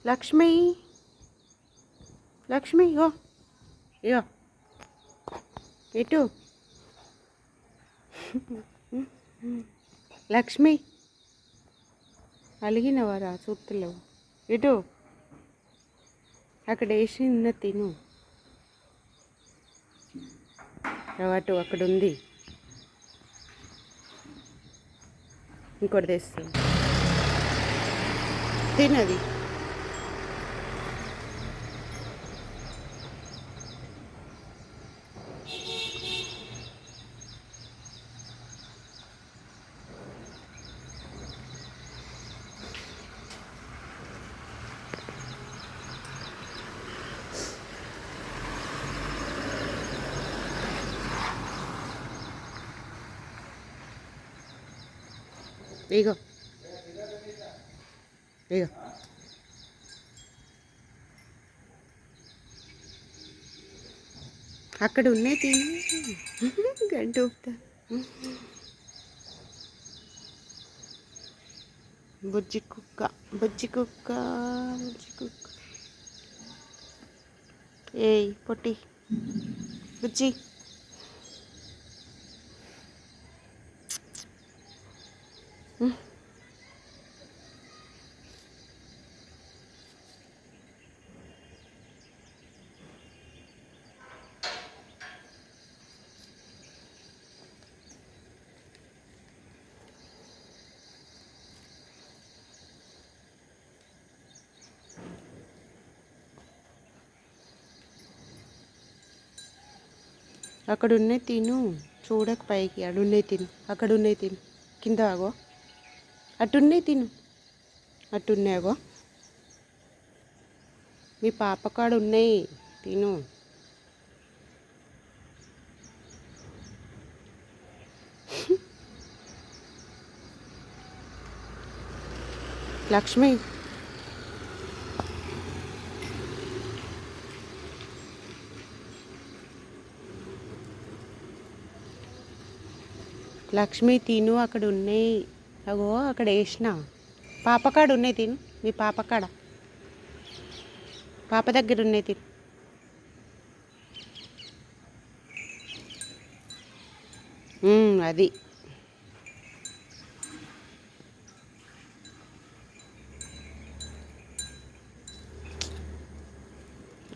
లక్ష్మి లక్ష్మి ఇగో ఇగో ఇటు లక్ష్మి అలిగినవారా చూస్తలేవు ఇటు అక్కడ వేసి నిన్న తిను అటు అక్కడ ఉంది ఇంకోటి తెస్తాను తినది ఇగో ఇగో అక్కడ ఉన్నాయి తిని గంట ఊపుతా బుజ్జి కుక్క బుజ్జి కుక్క బుజ్జి కుక్క ఏయ్ పొట్టి బుజ్జి అక్కడ ఉన్నాయి తిను చూడక పైకి అడున్నాయి తిను అక్కడ ఉన్నాయి తిను కింద ఆగో అటున్నాయి తిను అటున్నాయి ఆగో మీ పాప కాడ ఉన్నాయి తిను లక్ష్మి లక్ష్మి తిను అక్కడ ఉన్నాయి అగో అక్కడ వేసిన పాపకాడ ఉన్నాయి తిను మీ పాపకాడ పాప దగ్గర ఉన్నాయి తిను అది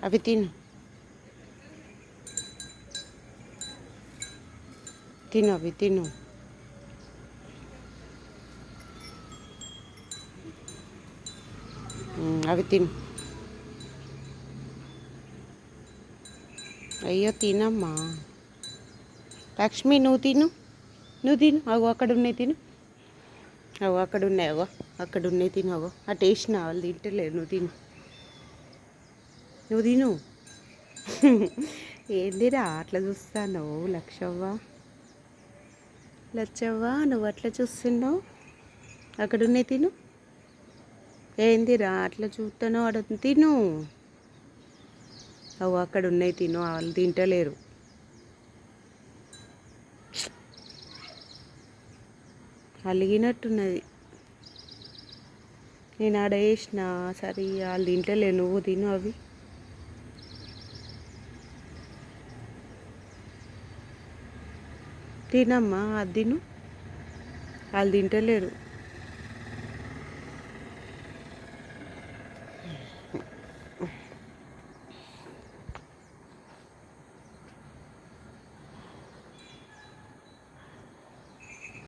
అవి తిను తిను అవి తిను అవి తిను అయ్యో తినమ్మా లక్ష్మి నువ్వు తిను అగో అక్కడ ఉన్నాయి తిను అగో అక్కడ ఉన్నాయి అగో అక్కడ ఉన్నాయి తిను అగో అటు వేసిన వాళ్ళు తింటలేరు నువ్వు తిను ఏందిరా అట్లా చూస్తాను లక్షవ్వ నువ్వు అట్లా చూస్తున్నావు అక్కడ ఉన్నాయి తిను ఏందిరా అట్లా చూస్తాను అడ తిను అవు అక్కడ ఉన్నాయి తిను వాళ్ళు తింటలేరు అలిగినట్టున్నది నేను ఆడ వేసిన సరే వాళ్ళు తింటలేరు నువ్వు తిను అవి తినమ్మా అది తిను వాళ్ళు తింటలేరు